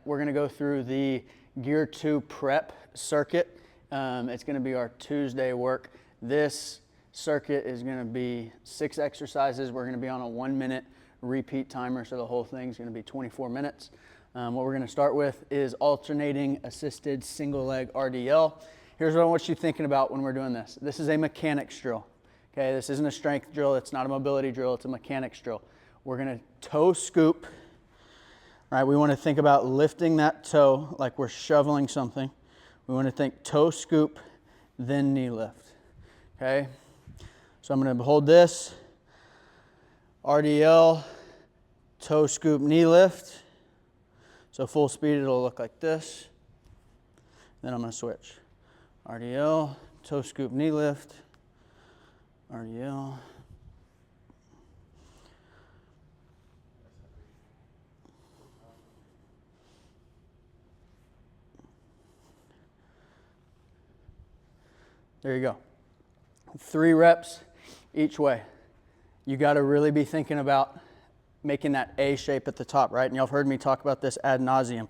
we're going to go through the Gear 2 prep circuit. It's going to be our Tuesday work. This circuit is going to be 6 exercises. We're going to be on a 1-minute repeat timer, so the whole thing is going to be 24 minutes. What we're going to start with is alternating assisted single leg RDL. Here's what I want you thinking about when we're doing this. This is a mechanics drill. Okay, this isn't a strength drill. It's not a mobility drill. It's a mechanics drill. We're going to toe scoop. Right, we want to think about lifting that toe like we're shoveling something. We want to think toe scoop, then knee lift. Okay, so I'm going to hold this, RDL, toe scoop, knee lift. So full speed, it'll look like this. Then I'm going to switch. RDL, toe scoop, knee lift, RDL. There you go. 3 reps each way. You got to really be thinking about making that A shape at the top, right? And y'all have heard me talk about this ad nauseum.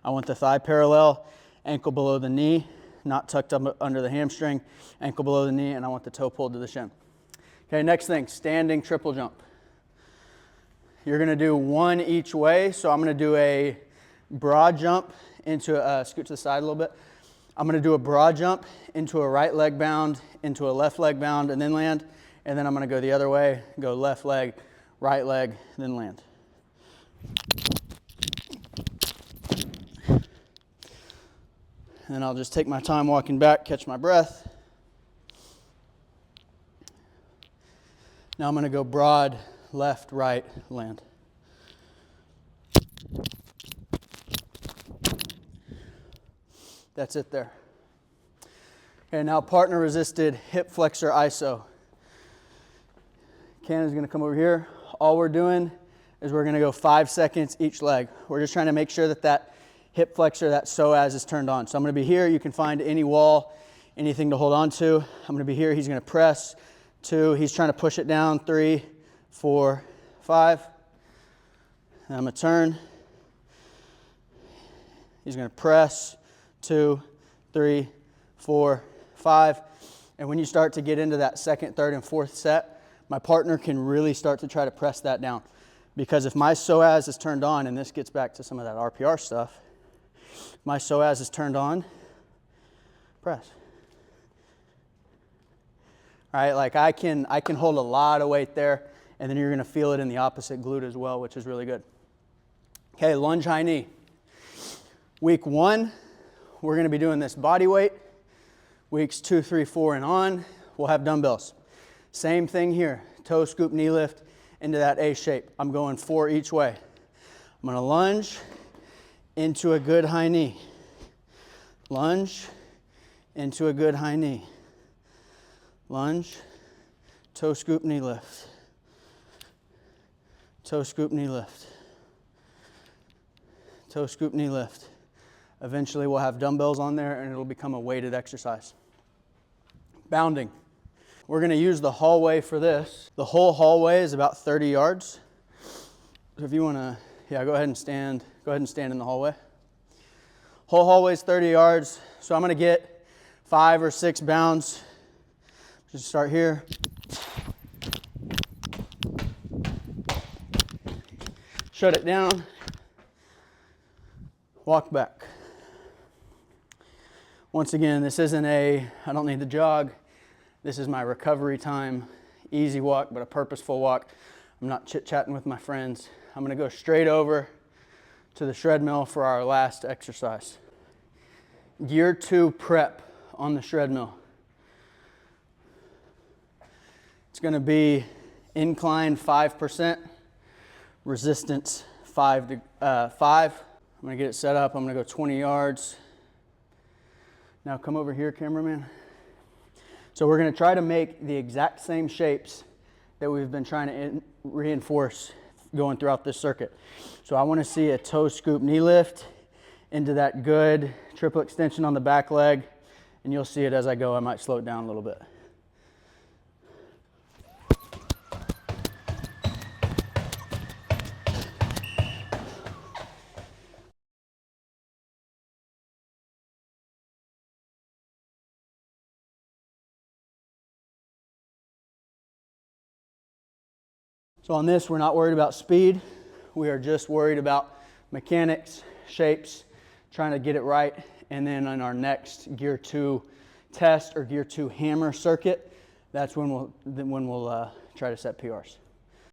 I want the thigh parallel, ankle below the knee, not tucked up under the hamstring, ankle below the knee, and I want the toe pulled to the shin. Okay, next thing, standing triple jump. You're going to do 1 each way. So I'm going to do a broad jump into scoot to the side a little bit. I'm going to do a broad jump into a right leg bound, into a left leg bound, and then land. And then I'm going to go the other way, go left leg, right leg, then land. And I'll just take my time walking back, catch my breath. Now I'm going to go broad, left, right, land. That's it there. Okay, now partner resisted hip flexor iso. Cannon's going to come over here. All we're doing is we're going to go 5 seconds each leg. We're just trying to make sure that that hip flexor, that psoas is turned on. So I'm going to be here. You can find any wall, anything to hold on to. I'm going to be here. He's going to press. 2. He's trying to push it down. 3, 4, 5. And I'm going to turn. He's going to press. 2, 3, 4, 5. And when you start to get into that 2nd, 3rd, and 4th set, my partner can really start to try to press that down. Because if my psoas is turned on, and this gets back to some of that RPR stuff, my psoas is turned on, press. All right, like I can hold a lot of weight there, and then you're going to feel it in the opposite glute as well, which is really good. Okay, lunge high knee. Week 1, we're going to be doing this body weight. Weeks 2, 3, 4, and on, we'll have dumbbells. Same thing here, toe scoop, knee lift into that A shape. I'm going 4 each way. I'm going to lunge into a good high knee. Lunge into a good high knee. Lunge, toe scoop, knee lift. Toe scoop, knee lift. Toe scoop, knee lift. Eventually we'll have dumbbells on there and it'll become a weighted exercise. Bounding. We're going to use the hallway for this. The whole hallway is about 30 yards. So if you want to, go ahead and stand in the hallway. Whole hallway is 30 yards. So I'm going to get 5 or 6 bounds. Just start here. Shut it down. Walk back. Once again, this isn't I don't need to jog. This is my recovery time. Easy walk, but a purposeful walk. I'm not chit-chatting with my friends. I'm going to go straight over to the SHREDmill for our last exercise. Gear 2 prep on the SHREDmill. It's going to be incline 5%, resistance 5. I'm going to get it set up. I'm going to go 20 yards. Now come over here, cameraman. So we're going to try to make the exact same shapes that we've been trying to reinforce going throughout this circuit. So I want to see a toe scoop knee lift into that good triple extension on the back leg, and you'll see it as I go. I might slow it down a little bit. So on this, we're not worried about speed. We are just worried about mechanics, shapes, trying to get it right. And then on our next Gear 2 test or Gear 2 hammer circuit, that's when we'll try to set PRs.